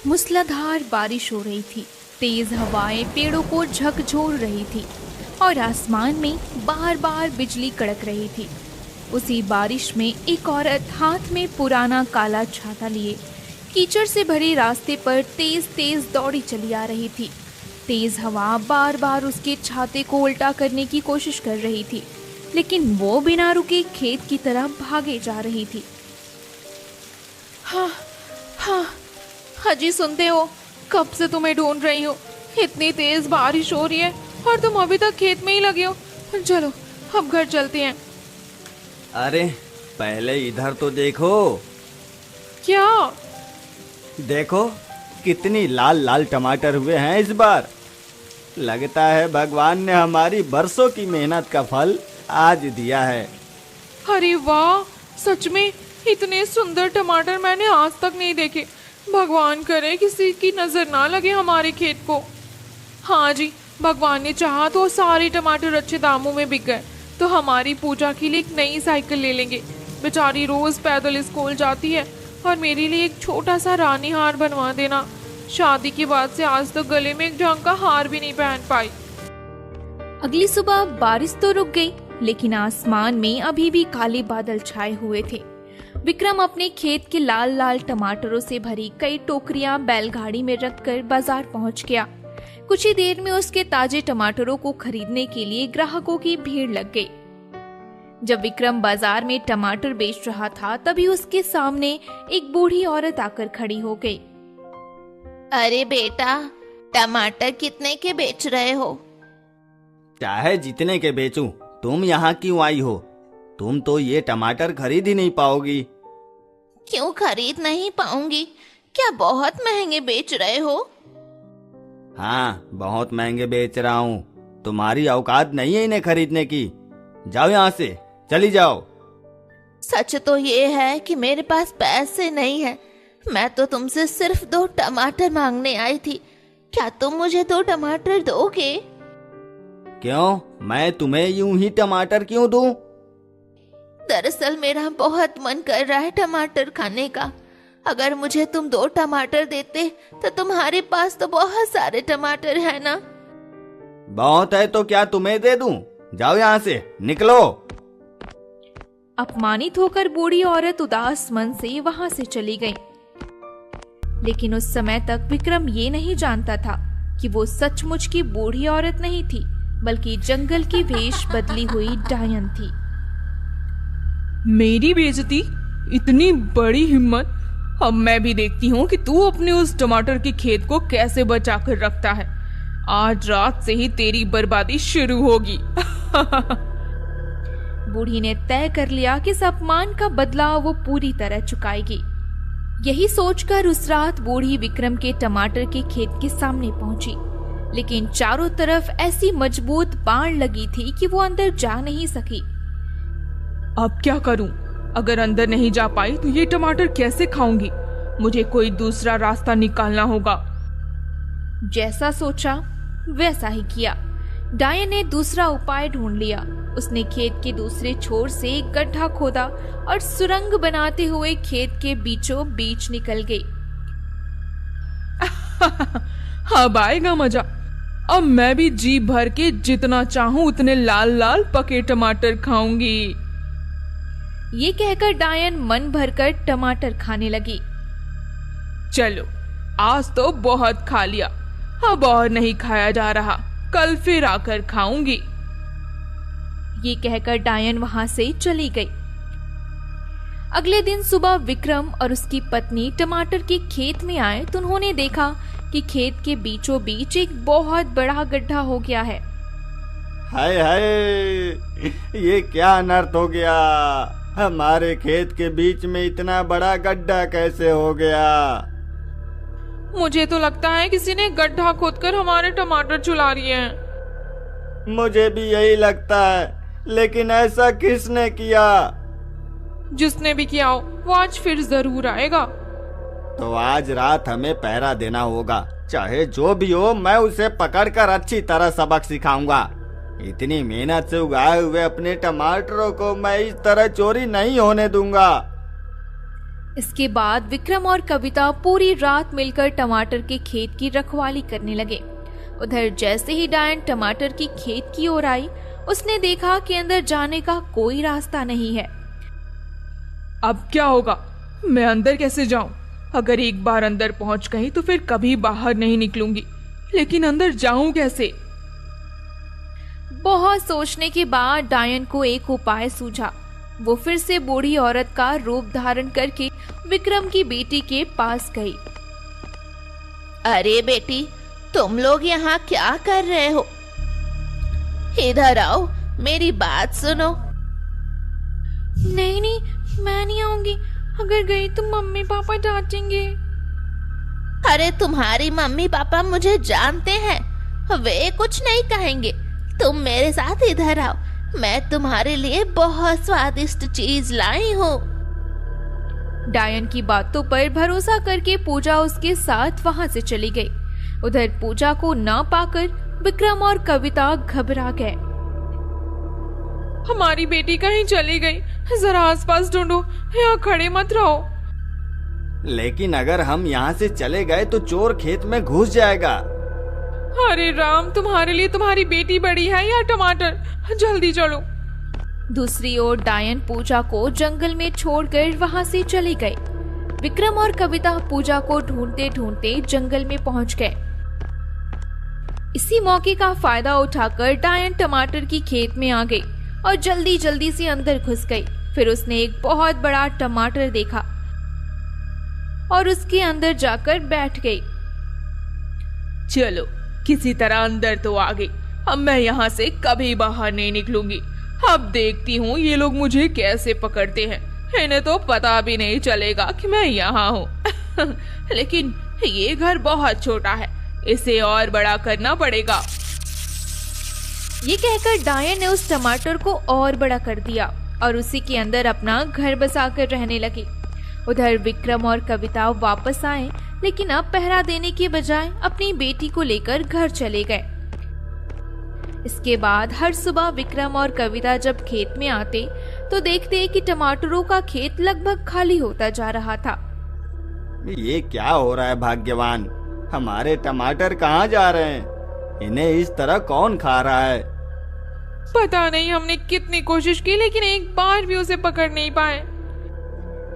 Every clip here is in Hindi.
मूसलाधार बारिश हो रही थी। तेज हवाएं पेड़ों को झकझोर रही थी और आसमान में बार बार बिजली कड़क रही थी। उसी बारिश में एक औरत हाथ में पुराना काला छाता लिए कीचड़ से भरे रास्ते पर तेज तेज दौड़ी चली आ रही थी। तेज हवा बार बार उसके छाते को उल्टा करने की कोशिश कर रही थी, लेकिन वो बिना रुके खेत की तरफ भागे जा रही थी। हाँ हाँ हाजी, सुनते हो? कब से तुम्हें ढूंढ रही हूँ। इतनी तेज बारिश हो रही है और तुम अभी तक खेत में ही लगे हो। चलो अब घर चलते हैं। अरे पहले इधर तो देखो। क्या? देखो कितनी लाल लाल टमाटर हुए हैं इस बार। लगता है भगवान ने हमारी बरसों की मेहनत का फल आज दिया है। अरे वाह, सच में इतने सुंदर टमाटर मैंने आज तक नहीं देखे। भगवान करे किसी की नजर ना लगे हमारे खेत को। हाँ जी, भगवान ने चाहा तो सारे टमाटर अच्छे दामों में बिक गए तो हमारी पूजा के लिए एक नई साइकिल ले लेंगे। बेचारी रोज पैदल स्कूल जाती है और मेरे लिए एक छोटा सा रानी हार बनवा देना। शादी के बाद से आज तक गले में एक ढंग का हार भी नहीं पहन पाई। अगली सुबह बारिश तो रुक गई, लेकिन आसमान में अभी भी काले बादल छाए हुए थे। विक्रम अपने खेत के लाल लाल टमाटरों से भरी कई टोकरियां बैलगाड़ी में रखकर बाजार पहुंच गया। कुछ ही देर में उसके ताजे टमाटरों को खरीदने के लिए ग्राहकों की भीड़ लग गई। जब विक्रम बाजार में टमाटर बेच रहा था, तभी उसके सामने एक बूढ़ी औरत आकर खड़ी हो गई। अरे बेटा, टमाटर कितने के बेच रहे हो? चाहे जितने के बेचूं, तुम यहाँ क्यों आई हो? तुम तो ये टमाटर खरीद ही नहीं पाओगी। क्यों खरीद नहीं पाऊंगी? क्या बहुत महंगे बेच रहे हो? हाँ, बहुत महंगे बेच रहा हूँ। तुम्हारी औकात नहीं है इन्हें खरीदने की। जाओ यहाँ से, चली जाओ। सच तो ये है कि मेरे पास पैसे नहीं है। मैं तो तुमसे सिर्फ 2 टमाटर मांगने आई थी। क्या तुम मुझे 2 टमाटर दोगे? क्यों? मैं तुम्हें यूं ही टमाटर क्यों दूं? दरअसल मेरा बहुत मन कर रहा है टमाटर खाने का। अगर मुझे तुम 2 टमाटर देते तो तुम्हारे पास तो बहुत सारे टमाटर है ना। बहुत है तो क्या तुम्हें दे दूं? जाओ यहाँ से, निकलो। अपमानित होकर बूढ़ी औरत उदास मन से वहां से चली गई। लेकिन उस समय तक विक्रम ये नहीं जानता था कि वो सचमुच की बूढ़ी औरत नहीं थी, बल्कि जंगल की भेष बदली हुई डायन थी। मेरी बेइज्जती? इतनी बड़ी हिम्मत! अब मैं भी देखती हूँ कि तू अपने उस टमाटर के खेत को कैसे बचा कर रखता है। आज रात से ही तेरी बर्बादी शुरू होगी। बूढ़ी ने तय कर लिया कि इस अपमान का बदला वो पूरी तरह चुकाएगी। यही सोचकर उस रात बूढ़ी विक्रम के टमाटर के खेत के सामने पहुंची, लेकिन चारों तरफ ऐसी मजबूत बाड़ लगी थी कि वो अंदर जा नहीं सकी। अब क्या करूं? अगर अंदर नहीं जा पाई तो ये टमाटर कैसे खाऊंगी? मुझे कोई दूसरा रास्ता निकालना होगा। जैसा सोचा वैसा ही किया। डायन ने दूसरा उपाय ढूंढ लिया। उसने खेत के दूसरे छोर से एक गड्ढा खोदा और सुरंग बनाते हुए खेत के बीचों बीच निकल गई। अब आएगा मजा। अब मैं भी जी भर के जितना चाहूं उतने लाल लाल पके टमाटर खाऊंगी। ये कहकर डायन मन भरकर टमाटर खाने लगी। चलो, आज तो बहुत खा लिया, अब और नहीं खाया जा रहा। कल फिर आकर खाऊंगी। ये कहकर डायन वहां से चली गई। अगले दिन सुबह विक्रम और उसकी पत्नी टमाटर के खेत में आए तो उन्होंने देखा कि खेत के बीचों बीच एक बहुत बड़ा गड्ढा हो गया है। हाय हाय, ये क्या अनर्थ हो गया? हमारे खेत के बीच में इतना बड़ा गड्ढा कैसे हो गया? मुझे तो लगता है किसी ने गड्ढा खोदकर हमारे टमाटर चुरा लिए हैं। मुझे भी यही लगता है, लेकिन ऐसा किसने किया? जिसने भी किया हो वो आज फिर जरूर आएगा। तो आज रात हमें पहरा देना होगा। चाहे जो भी हो, मैं उसे पकड़कर अच्छी तरह सबक सिखाऊंगा। इतनी मेहनत से उगाए हुए अपने टमाटरों को मैं इस तरह चोरी नहीं होने दूंगा। इसके बाद विक्रम और कविता पूरी रात मिलकर टमाटर के खेत की रखवाली करने लगे। उधर जैसे ही डायन टमाटर की खेत की ओर आई, उसने देखा कि अंदर जाने का कोई रास्ता नहीं है। अब क्या होगा? मैं अंदर कैसे जाऊं? अगर एक बार अंदर पहुंच गई तो फिर कभी बाहर नहीं निकलूंगी, लेकिन अंदर जाऊं कैसे? बहुत सोचने के बाद डायन को एक उपाय सूझा। वो फिर से बूढ़ी औरत का रूप धारण करके विक्रम की बेटी के पास गई। अरे बेटी, तुम लोग यहाँ क्या कर रहे हो? इधर आओ, मेरी बात सुनो। नहीं नहीं, मैं नहीं आऊंगी। अगर गई तो मम्मी पापा डांटेंगे। अरे तुम्हारी मम्मी पापा मुझे जानते हैं, वे कुछ नहीं कहेंगे। तुम मेरे साथ इधर आओ, मैं तुम्हारे लिए बहुत स्वादिष्ट चीज लाई हूँ। डायन की बातों पर भरोसा करके पूजा उसके साथ वहां से चली गई। उधर पूजा को ना पाकर विक्रम और कविता घबरा गए। हमारी बेटी कहीं चली गई, जरा आसपास ढूंढो, यहाँ खड़े मत रहो। लेकिन अगर हम यहाँ से चले गए तो चोर खेत में घुस जाएगा। अरे राम, तुम्हारे लिए तुम्हारी बेटी बड़ी है या टमाटर? जल्दी चलो। दूसरी ओर डायन पूजा को जंगल में छोड़कर वहां से चली गई। विक्रम और कविता पूजा को ढूंढते ढूंढते जंगल में पहुंच गए। इसी मौके का फायदा उठाकर डायन टमाटर की खेत में आ गई और जल्दी जल्दी से अंदर घुस गई। फिर उसने एक बहुत बड़ा टमाटर देखा और उसके अंदर जाकर बैठ गई। चलो, किसी तरह अंदर तो आ गई। अब मैं यहाँ से कभी बाहर नहीं निकलूंगी। अब देखती हूँ ये लोग मुझे कैसे पकड़ते हैं। इन्हें तो पता भी नहीं चलेगा कि मैं यहाँ हूँ। लेकिन ये घर बहुत छोटा है, इसे और बड़ा करना पड़ेगा। ये कहकर डायन ने उस टमाटर को और बड़ा कर दिया और उसी के अंदर अपना घर बसाकर रहने लगी। उधर विक्रम और कविता वापस आए, लेकिन अब पहरा देने के बजाय अपनी बेटी को लेकर घर चले गए। इसके बाद हर सुबह विक्रम और कविता जब खेत में आते तो देखते कि टमाटरों का खेत लगभग खाली होता जा रहा था। ये क्या हो रहा है भाग्यवान? हमारे टमाटर कहाँ जा रहे हैं? इन्हें इस तरह कौन खा रहा है? पता नहीं, हमने कितनी कोशिश की लेकिन एक बार भी उसे पकड़ नहीं पाए।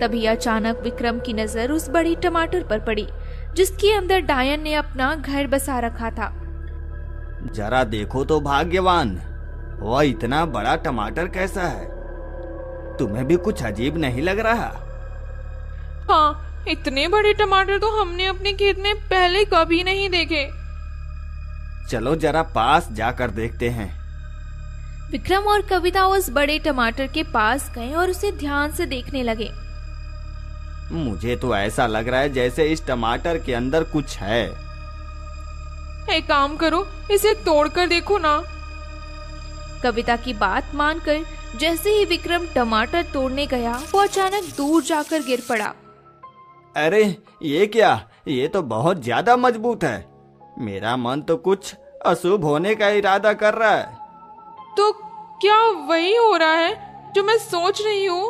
तभी अचानक विक्रम की नजर उस बड़ी टमाटर पर पड़ी जिसके अंदर डायन ने अपना घर बसा रखा था। जरा देखो तो भाग्यवान, वह इतना बड़ा टमाटर कैसा है? तुम्हें भी कुछ अजीब नहीं लग रहा? हाँ, इतने बड़े टमाटर तो हमने अपने खेत में पहले कभी नहीं देखे। चलो जरा पास जाकर देखते हैं। विक्रम और कविता उस बड़े टमाटर के पास गए और उसे ध्यान से देखने लगे। मुझे तो ऐसा लग रहा है जैसे इस टमाटर के अंदर कुछ है। एक काम करो, इसे तोड़कर देखो ना। कविता की बात मानकर जैसे ही विक्रम टमाटर तोड़ने गया, वो अचानक दूर जाकर गिर पड़ा। अरे ये क्या? ये तो बहुत ज्यादा मजबूत है। मेरा मन तो कुछ अशुभ होने का इरादा कर रहा है। तो क्या वही हो रहा है जो मैं सोच रही हूँ?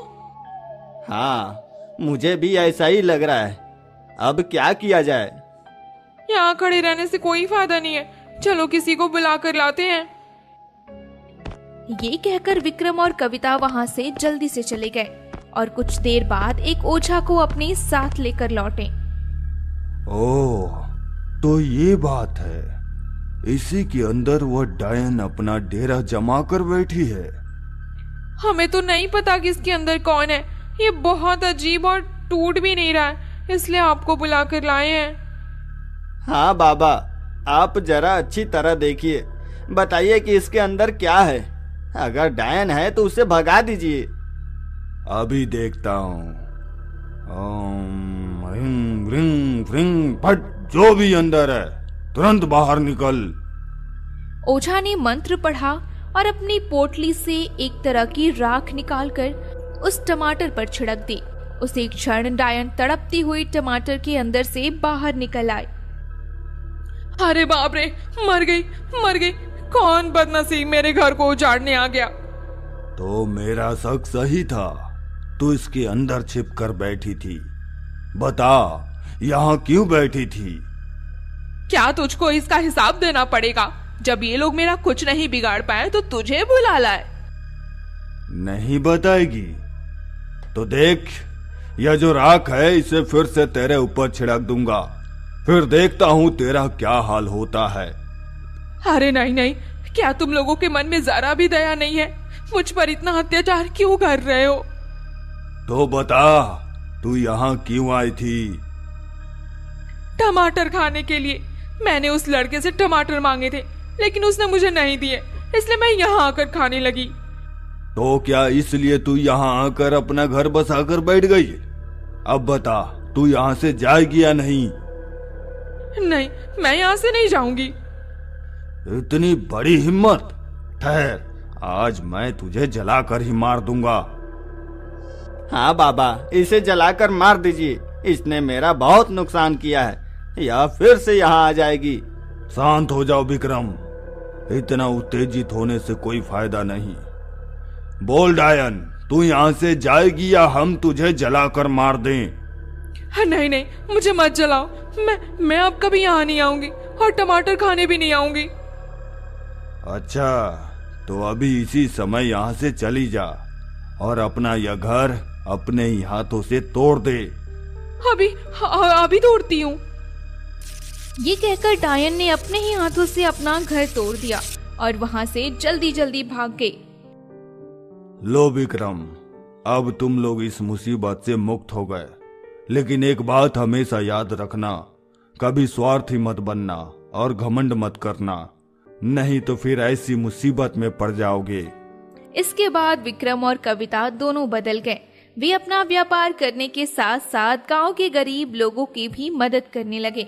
हाँ, मुझे भी ऐसा ही लग रहा है। अब क्या किया जाए? यहाँ खड़े रहने से कोई फायदा नहीं है, चलो किसी को बुलाकर लाते हैं। ये कहकर विक्रम और कविता वहां से जल्दी से चले गए और कुछ देर बाद एक ओझा को अपने साथ लेकर लौटे। ओह, तो ये बात है। इसी के अंदर वो डायन अपना डेरा जमा कर बैठी है। हमें तो नहीं पता कि इसके अंदर कौन है। ये बहुत अजीब और टूट भी नहीं रहा है, इसलिए आपको बुलाकर लाए हैं। हाँ बाबा, आप जरा अच्छी तरह देखिए, बताइए कि इसके अंदर क्या है। अगर डायन है तो उसे भगा दीजिए। अभी देखता हूँ। ओम ह्रीं ह्रीं ह्रीं फट, जो भी अंदर है तुरंत बाहर निकल। ओझा ने मंत्र पढ़ा और अपनी पोटली से एक तरह की राख निकालकर उस टमाटर पर छिड़क दी। उसी क्षण डायन तड़पती हुई टमाटर के अंदर से बाहर निकल आई। अरे बाप रे, मर गई मर गई। कौन बदनसीब मेरे घर को उजाड़ने आ गया। तो मेरा शक सही था, तू इसके अंदर छिप कर बैठी थी। बता, यहाँ क्यों बैठी थी? क्या तुझको इसका हिसाब देना पड़ेगा? जब ये लोग मेरा कुछ नहीं बिगाड़ पाए तो तुझे बुला लाए। नहीं बताएगी तो देख, यह जो राख है इसे फिर से तेरे ऊपर छिड़क दूंगा, फिर देखता हूँ तेरा क्या हाल होता है। अरे नहीं नहीं, क्या तुम लोगों के मन में जरा भी दया नहीं है? मुझ पर इतना अत्याचार क्यों कर रहे हो? तो बता, तू यहाँ क्यों आई थी? टमाटर खाने के लिए। मैंने उस लड़के से टमाटर मांगे थे, लेकिन उसने मुझे नहीं दिए, इसलिए मैं यहाँ आकर खाने लगी। तो क्या इसलिए तू यहाँ आकर अपना घर बसाकर बैठ गई? अब बता, तू यहाँ से जाएगी या नहीं? नहीं, मैं यहाँ से नहीं जाऊंगी। इतनी बड़ी हिम्मत! ठहर, आज मैं तुझे जलाकर ही मार दूंगा। हाँ बाबा, इसे जलाकर मार दीजिए। इसने मेरा बहुत नुकसान किया है, यह फिर से यहाँ आ जाएगी। शांत हो जाओ विक्रम, इतना उत्तेजित होने से कोई फायदा नहीं। बोल डायन, तू यहाँ से जाएगी या हम तुझे जलाकर मार दें? नहीं नहीं, मुझे मत जलाओ। मैं अब कभी यहाँ नहीं आऊंगी और टमाटर खाने भी नहीं आऊंगी। अच्छा, तो अभी इसी समय यहाँ से चली जा और अपना यह घर अपने ही हाथों से तोड़ दे। अभी तोड़ती हूँ। ये कहकर डायन ने अपने ही हाथों से अपना घर तोड़ दिया और वहां से जल्दी जल्दी भाग गए। लो विक्रम, अब तुम लोग इस मुसीबत से मुक्त हो गए, लेकिन एक बात हमेशा याद रखना, कभी स्वार्थी मत बनना और घमंड मत करना, नहीं तो फिर ऐसी मुसीबत में पड़ जाओगे। इसके बाद विक्रम और कविता दोनों बदल गए। वे अपना व्यापार करने के साथ साथ गांव के गरीब लोगों की भी मदद करने लगे।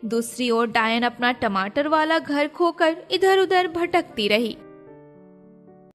दूसरी ओर डायन अपना टमाटर वाला घर खोकर इधर उधर भटकती रही।